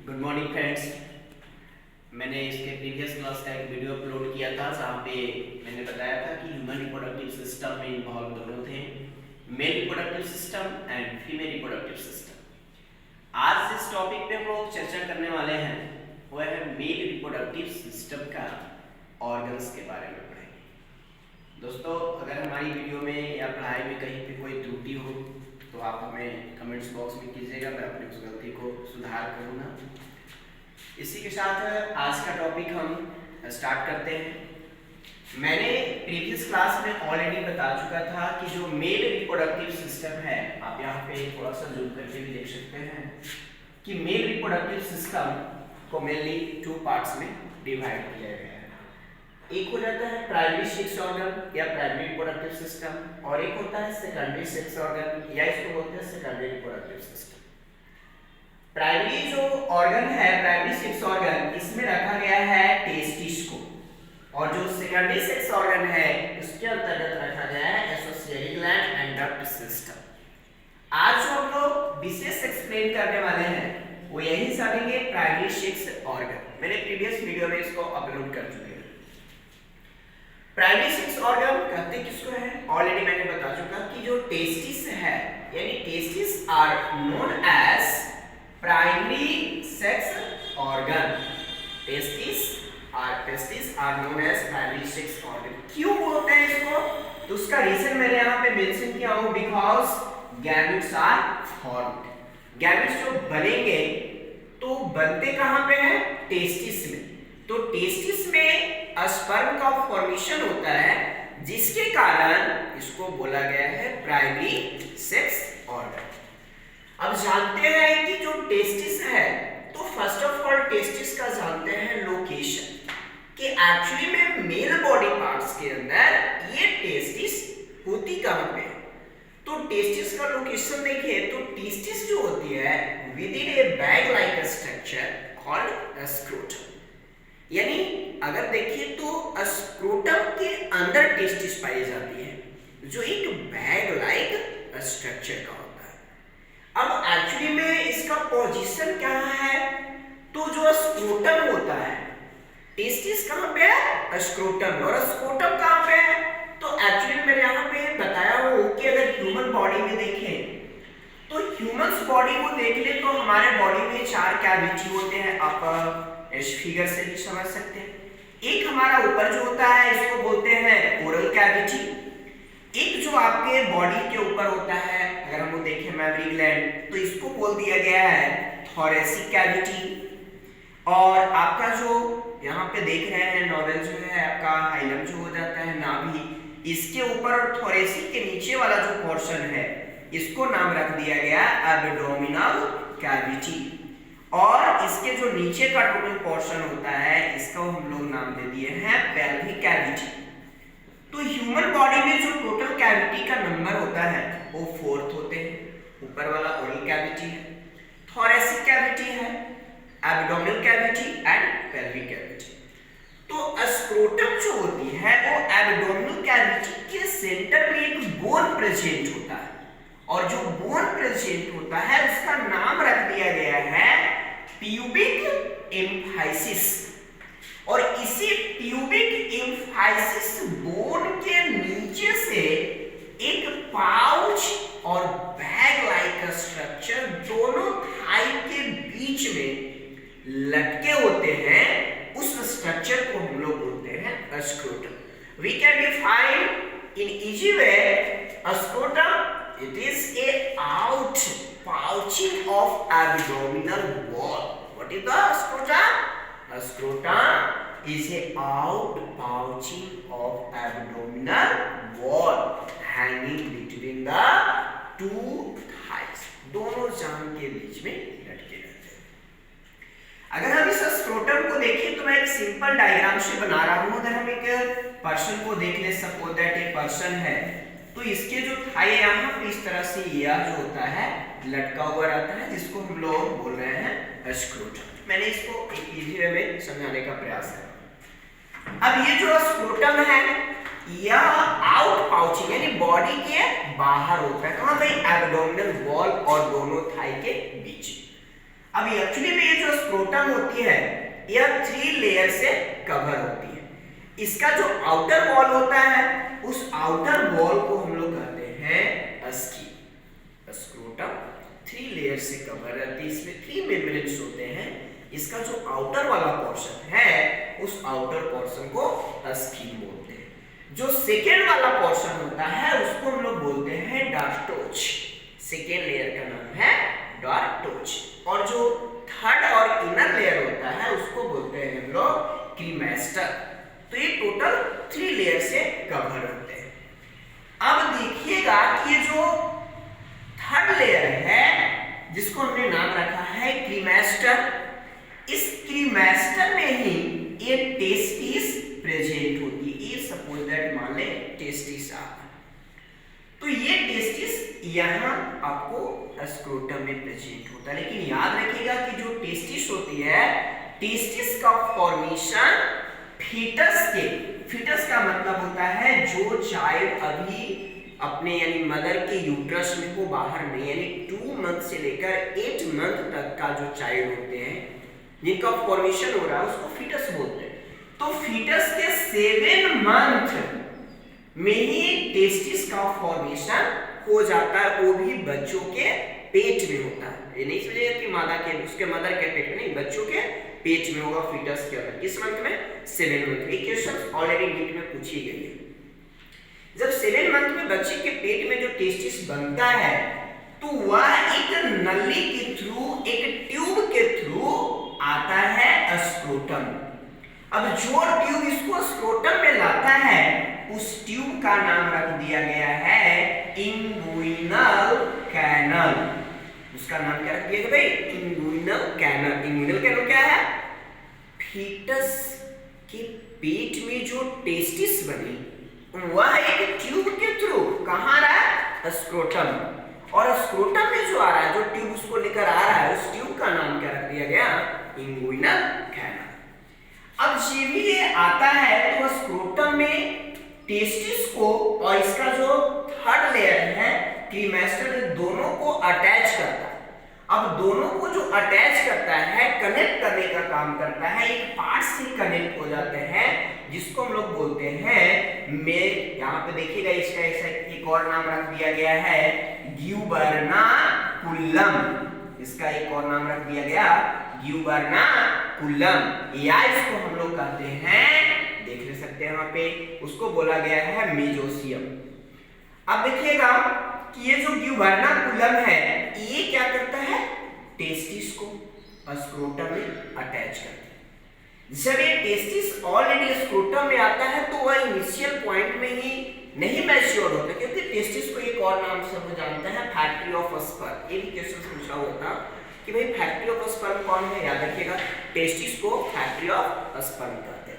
Good morning friends. मैंने इसके previous class का एक वीडियो अपलोड किया था जहाँ पे मैंने बताया था कि ह्यूमन रिप्रोडक्टिव सिस्टम में इन्वॉल्व दोनों थे, male reproductive system and female reproductive system. आज जिस टॉपिक पे हम लोग चर्चा करने वाले हैं वह है मेल रिप्रोडक्टिव सिस्टम का ऑर्गन्स के बारे में पढ़ेंगे। दोस्तों, अगर हमारी वीडियो में या पढ़ाई में कहीं पे कोई त्रुटि हो तो आप हमें कमेंट्स बॉक्स में कीजिएगा, मैं अपनी उस गलती को सुधार करूँगा। इसी के साथ आज का टॉपिक हम स्टार्ट करते हैं। मैंने प्रीवियस क्लास में ऑलरेडी बता चुका था कि जो मेल रिप्रोडक्टिव सिस्टम है, आप यहाँ पे थोड़ा सा जूम करके भी देख सकते हैं कि मेल रिप्रोडक्टिव सिस्टम को मेनली 2 पार्ट्स में डिवाइड किया गया है। एक हो जाता है प्राइमरी सेक्स ऑर्गन या प्राइमरी रिप्रोडक्टिव सिस्टम, और एक होता है सेकेंडरी सेक्स ऑर्गन या इसको बोलते हैं सेकेंडरी रिप्रोडक्टिव सिस्टम। प्राइमरी जो ऑर्गन है, प्राइमरी सेक्स ऑर्गन, इसमें रखा गया है टेस्टिस को, और जो सेकेंडरी सेक्स ऑर्गन है उसके अंतर्गत रखा गया है एसोसिएरी ग्लैंड एंड डक्ट सिस्टम। आज जो हम लोग विशेष एक्सप्लेन करने वाले हैं वो यही जानेंगे प्राइमरी सेक्स ऑर्गन। मैंने प्रीवियस वीडियो में इसको अपलोड कर चुके हैं। प्राइमरी सेक्स ऑर्गन कहते किसको है, ऑलरेडी मैंने बता चुका कि जो टेस्टिस है, यानी testis are known as primary sex organ. Testis are known as primary sex organ. क्यों बोलते हैं इसको, तो उसका रीजन मैंने यहाँ पे मेंशन किया हूँ, because gametes are formed. Gametes जो बनेंगे तो बनते कहाँ पे हैं, टेस्टिस में। तो टेस्टिस में स्पर्म का फॉर्मेशन होता है, जिसके कारण इसको बोला गया है प्राइमरी सेक्स ऑर्गन। अब जानते हैं कि जो टेस्टिस है, तो फर्स्ट ऑफ ऑल टेस्टिस का जानते हैं लोकेशन, कि एक्चुअली में मेल बॉडी पार्ट्स के अंदर ये टेस्टिस होती कहां पे। तो टेस्टिस का लोकेशन देखिए, तो टेस्टिस जो होती है with in A bag like structure called scrotum. यानी अगर देखिए तो स्क्रोटम के अंदर टेस्टिस पाई जाती है, जो एक बैग लाइक स्ट्रक्चर का होता है। अब एक्चुअली में इसका पोजीशन क्या है, तो जो स्क्रोटम होता है, टेस्टिस कहां पे है, स्क्रोटम, और स्क्रोटम कहां पे है, तो एक्चुअली मैंने यहाँ पे बताया हो कि अगर ह्यूमन बॉडी में देखें तो ह्यूमंस बॉडी को देख ले तो हमारे बॉडी में 4 कैविटी होते हैं। आप इस फिगर से भी समझ सकते हैं। एक हमारा ऊपर जो होता है इसको बोलते हैं ओरल कैविटी। एक जो आपके बॉडी के ऊपर होता है, अगर हम लोग देखें मैमरी ग्लैंड, तो इसको बोल दिया गया है थोरेसिक कैविटी। और आपका जो यहाँ पे देख रहे हैं नोवेल जो है आपका हाइलम जो हो जाता है नाभि, इसके ऊपर और थोरेसिक के नीचे वाला जो पोर्शन है इसको नाम रख दिया गया एब्डोमिनल कैविटी। और इसके जो नीचे का टोटल पोर्शन होता है इसको हम लोग नाम दे दिए हैं पेल्विक कैविटी। तो ह्यूमन बॉडी में जो टोटल कैविटी का नंबर होता है वो 4th होते हैं। ऊपर वाला ओरल कैविटी है, थोरेसिक कैविटी है, abdominal cavity and pelvic cavity. तो स्क्रोटम जो होती है वो एब्डोमिनल कैविटी के सेंटर में एक बोन प्रेजेंट होता है, और जो बोन प्रेजेंट होता है उसका नाम रख दिया गया है प्यूबिक एम्फाइसिस। और इसी प्यूबिक एम्फाइसिस बोन के नीचे से एक पाउच और बैग लाइक स्ट्रक्चर दोनों थाई के बीच में लटके होते हैं, उस स्ट्रक्चर को हम लोग बोलते हैं scrotum. We can define in easy way scrotum, it is a out pouching of abdominal wall. What is the scrotum? A scrotum is a out pouching of abdominal wall hanging between the 2 thighs. दोनों जांघ के बीच में लटके रहते हैं। अगर हम इस स्क्रोटम को देखें तो मैं एक सिंपल डायग्राम से बना रहा हूं। अगर हम एक पर्सन को देख ले, सपोज दैट एक पर्सन है, तो इसके जो थाई यहाँ पे इस तरह से यह जो होता है लटका हुआ रहता है, जिसको हम लोग बोल रहे हैं स्क्रोटम। मैंने इसको एक इजी वे में समझाने का प्रयास किया। अब ये जो स्क्रोटम है यह आउट पाउचिंग यानी बॉडी के बाहर होता है, कहां पे, एब्डोमिनल वॉल और दोनों थाई के बीच। अब एक्चुअली में ये जो स्क्रोटम होती है यह 3 लेयर से कवर होती है। इसका जो आउटर वॉल होता है उस आउटर वॉल को हम लोग कहते हैं स्कीन। स्क्रोटम 3 लेयर से कवर रहती है, इसमें 3 मेम्ब्रेन्स होते हैं। इसका जो आउटर वाला पोर्शन है उस आउटर पोर्शन को स्कीन बोलते हैं। जो सेकेंड वाला पोर्शन होता है उसको हम लोग बोलते हैं डार्टोच। सेकेंड लेयर का नाम है डार्टोच। और जो थर्ड और इनर लेयर होता है उसको बोलते हैं हम लोग क्रीमेस्टर। तो ये टोटल 3 लेयर से कवर होते हैं। अब देखिएगा कि ये जो थर्ड लेयर है जिसको हमने नाम रखा है क्रीमेस्टर, इस क्रीमेस्टर में ही ये टेस्टिस प्रेजेंट होती है। ये सपोज दैट मान ले टेस्टिस आ, तो ये टेस्टिस यहाँ आपको स्क्रोटम में प्रेजेंट होता है। लेकिन याद रखिएगा कि जो टेस्टिस होती है, टेस्टिस का फॉर्मेशन फीटस का मतलब होता है जो चाइल्ड अभी अपने यानी मदर के यूट्रस में को बाहर नहीं, यानी 2 मंथ से लेकर 8 मंथ तक का जो चाइल्ड होते हैं जिनका फॉर्मेशन हो रहा है उसको फीटस बोलते हैं। तो फीटस के 7 मंथ में ही टेस्टिस का फॉर्मेशन हो जाता है, वो भी बच्चों के पेट में होता है। ये नहीं समझिएगा कि मादा के उसके मदर के पेट में नहीं, बच्चों के पेट में होगा फीटस के अंदर। किस मंथ में? 7 मंथ। ये क्वेश्चन ऑलरेडी नीट में पूछी गई है। जब 7 मंथ में बच्चे के पेट में जो टेस्टिस बनता है तो वह एक नली के थ्रू, एक ट्यूब के थ्रू आता है स्क्रोटम। अब जो ट्यूब इसको स्क्रोटम में लाता है उस ट्यूब का नाम रख दिया गया है इंगुइनल कैनल। उसका नाम क्या रख दिया गया भाई? Inguinal canal. इंगुइनल कैनल क्या है? फीटस के पेट में जो टेस्टिस बनी वह एक ट्यूब के थ्रू कहाँ रहा है? स्क्रोटम। और स्क्रोटम में जो आ रहा है, जो ट्यूब उसको लेकर आ रहा है, उस ट्यूब का नाम क्या रख दिया गया? Inguinal canal. अब जब भी ये आता है तो स्क्रोटम में टेस्टिस को और इसका जो थर्ड लेयर है क्रीमेस्टर, दोनों को अटैच करता है। अब दोनों को जो अटैच करता है, कनेक्ट करने का काम करता है, एक पार्ट से कनेक्ट हो जाते हैं जिसको हम लोग बोलते हैं में, यहाँ पे देखिएगा इसका एक और नाम रख दिया गया है ग्यूबरनाकुलम। इसका एक और नाम रख दिया गया ग्यूबरनाकुलम, या इसको हम लोग कहते हैं, देख ले सकते हैं वहां पे, उसको बोला गया है मेजोसियम। अब देखिएगा कि ये जो ग्यूबरनाकुलम है ये क्या करता है? टेस्टिस को स्क्रोटम में अटैच करता है। जब ये टेस्टिस ऑलरेडी स्क्रोटम में आता है तो वह इनिशियल पॉइंट में ही नहीं मैच्योर होता, क्योंकि टेस्टिस को एक और नाम से हम जानते हैं फैक्ट्री ऑफ स्पर्म। ये भी क्वेश्चन पूछा हुआ था कि भाई फैक्ट्री ऑफ स्पर्म कौन है? याद रखिएगा टेस्टिस को फैक्ट्री ऑफ स्पर्म कहते हैं।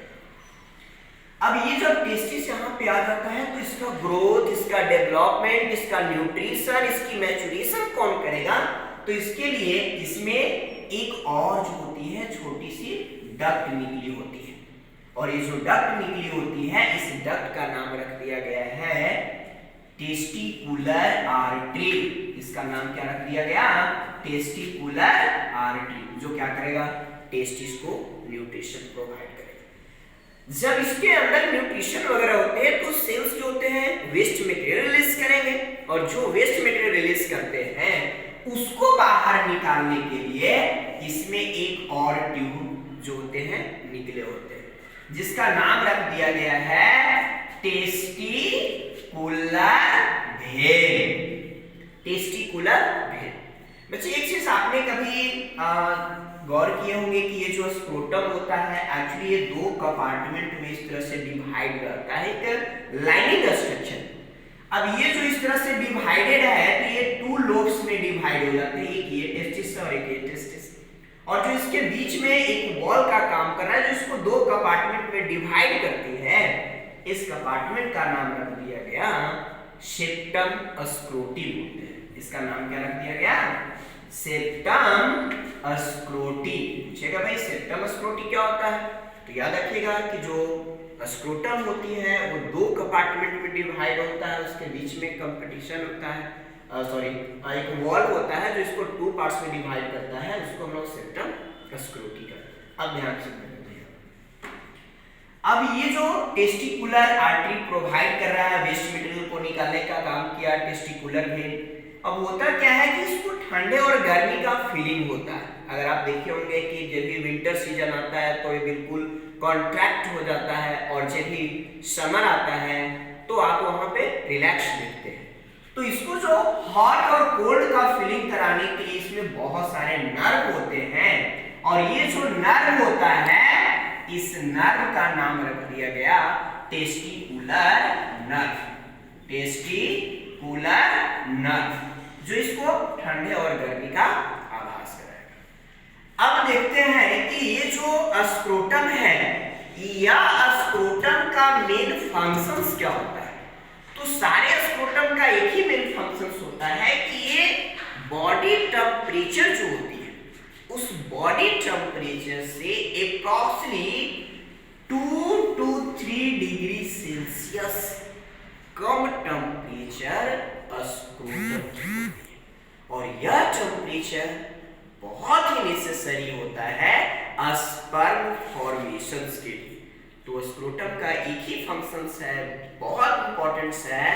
अब ये जब टेस्टिस यहाँ पे आ जाता है तो इसका ग्रोथ, इसका डेवलपमेंट, इसका न्यूट्रिशन, इसकी मैच्योरेशन कौन करेगा? तो इसके लिए इसमें एक और जो होती है छोटी सी डक्ट निकली होती है, और ये जो डक्ट निकली होती है इस डक्ट का नाम रख दिया गया है टेस्टिकुलर आर्टरी। इसका नाम क्या रख दिया गया? टेस्टिकुलर आर्टरी, जो क्या करेगा? टेस्टिस को न्यूट्रिशन प्रोवाइड करेगा। जब इसके अंदर न्यूट्रिशन वगैरह होते हैं तो सेल्स जो होते हैं वेस्ट मटेरियल रिलीज करेंगे, और जो वेस्ट मटेरियल रिलीज करते हैं उसको बाहर निकालने के लिए इसमें एक और ट्यूब जो होते हैं निकले होते हैं, जिसका नाम रख दिया गया है टेस्टिकुलर वेन। Testicular vein. बच्चे एक चीज आपने कभी गौर किए होंगे कि ये जो स्क्रोटम होता है एक्चुअली ये 2 कंपार्टमेंट में इस तरह से डिवाइड रहता है, एक लाइनिंग स्ट्रक्चर। अब ये जो इस तरह से डिवाइडेड है तो ये 2 लोब्स में डिवाइड हो जाते हैं, एक ये टेस्टिस और एक ये टेस्टिस, और जो इसके बीच में एक वॉल का काम कर रहा है जो इसको 2 कंपार्टमेंट में डिवाइड करती है, इस कंपार्टमेंट का नाम रख दिया गया सेप्टम स्क्रोटी बोलते हैं। इसका नाम क्या रख दिया गया? सेप्टम स्क्रोटी। पूछेगा भाई सेप्टम स्क्रोटी क्या होता है? तो याद रखिएगा कि जो स्क्रोटम होती है वो 2 कंपार्टमेंट में डिवाइड होता है, उसके बीच में कंपटीशन होता है, एक वॉल्व होता है जो इसको 2 पार्ट्स में डिवाइड करता है, उसको हम लोग सेप्टम स्क्रोटी कहते हैं। अब ध्यान से देखिए, अब ये जो टेस्टिकुलर आर्टरी प्रोवाइड कर रहा है वेस्ट मटेरियल को निकालने का काम किया टेस्टिकुलर वेन। अब होता क्या है कि इसको ठंडे और गर्मी का फीलिंग होता है। अगर आप देखे होंगे कि जब भी विंटर सीजन आता है तो ये बिल्कुल कॉन्ट्रैक्ट हो जाता है, और जब भी समर आता है तो आप वहां पे रिलैक्स देखते हैं। तो इसको जो हॉट और कोल्ड का फीलिंग कराने के लिए इसमें बहुत सारे नर्व होते हैं, और ये जो नर्व होता है इस नर्व का नाम रख दिया गया टेस्टिकुलर नर्व। टेस्टिकुलर नर्व जो इसको ठंडे और गर्मी का आभास कराएगा। अब देखते हैं कि ये जो स्क्रोटम है या स्क्रोटम का मेन फंक्शंस क्या होता है। तो सारे स्क्रोटम का एक ही मेन फंक्शंस होता है कि ये बॉडी टेम्परेचर जो होती है उस बॉडी टेम्परेचर से approximately 2 to 3 degree Celsius come temperature scrotum, और यह टेम्परेचर बहुत ही नेसेसरी होता है स्पर्म फॉर्मेशंस के लिए। तो स्क्रोटम का एक ही फंक्शंस है, बहुत इंपॉर्टेंट है,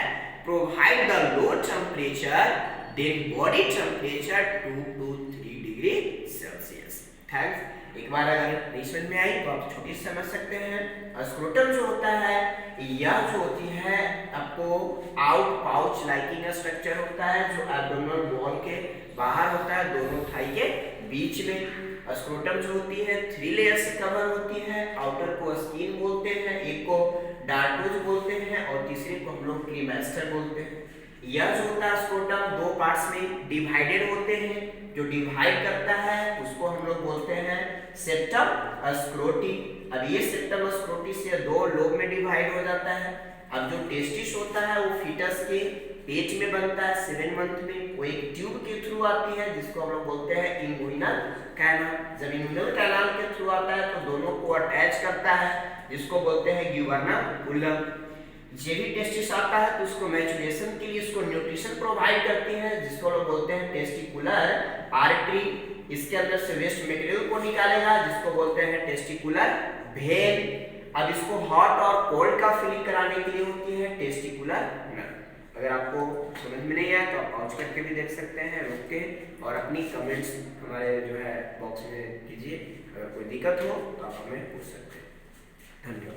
provide the low temperature then body temperature 2 to 3 degree Celsius. Thanks. एक बार अगर नहीं समझ में आई तो आप छोटी से समझ सकते हैं। स्क्रोटम जो होता है यह जो होती है आपको आउट पाउच लाइकिंग स्ट्रक्चर होता है जो एब्डोमिनल वॉल के बाहर होता है, दोनों थाई के बीच में। स्क्रोटम जो होती है 3 लेयर से कवर होती है। आउटर को स्किन बोलते हैं, एक को डार्टोज बोलते हैं, और तीसरे को हम लोग क्रीमेस्टर बोलते हैं। यह जो होता है स्क्रोटम 2 पार्ट्स में डिवाइडेड होते हैं। जो डिवाइड करता है उसको हम लोग बोलते हैं सेप्टम स्क्रोटी। अब ये सेप्टम स्क्रोटी से 2 लोब में डिवाइड हो जाता है। अब जो टेस्टिस होता है वो फीटस के पेट में बनता है 7 मंथ में, वो एक ट्यूब के थ्रू आती है जिसको हम लोग बोलते हैं इंगुइनल कैनाल। जब इंगुइनल कैनाल के थ्रू आता है तो दोनों को अटैच करता है जिसको बोलते हैं ग्यूबर्नाकुलम। जब भी टेस्टिस आता है तो उसको मैचुरेशन के लिए उसको न्यूट्रिशन प्रोवाइड करती है जिसको लोग बोलते हैं टेस्टिकुलर आर्टरी। इसके अंदर से वेस्ट मटेरियल को निकालेगा जिसको बोलते हैं टेस्टिकुलर वेन। अब इसको हॉट और कोल्ड का फीलिंग कराने के लिए होती है टेस्टिकुलर नर्व। अगर आपको समझ में नहीं आया तो आप पॉज करके भी देख सकते हैं, रुक के, और अपनी कमेंट्स हमारे जो है बॉक्स में कीजिए। अगर कोई दिक्कत हो तो आप हमें पूछ सकते हैं। धन्यवाद।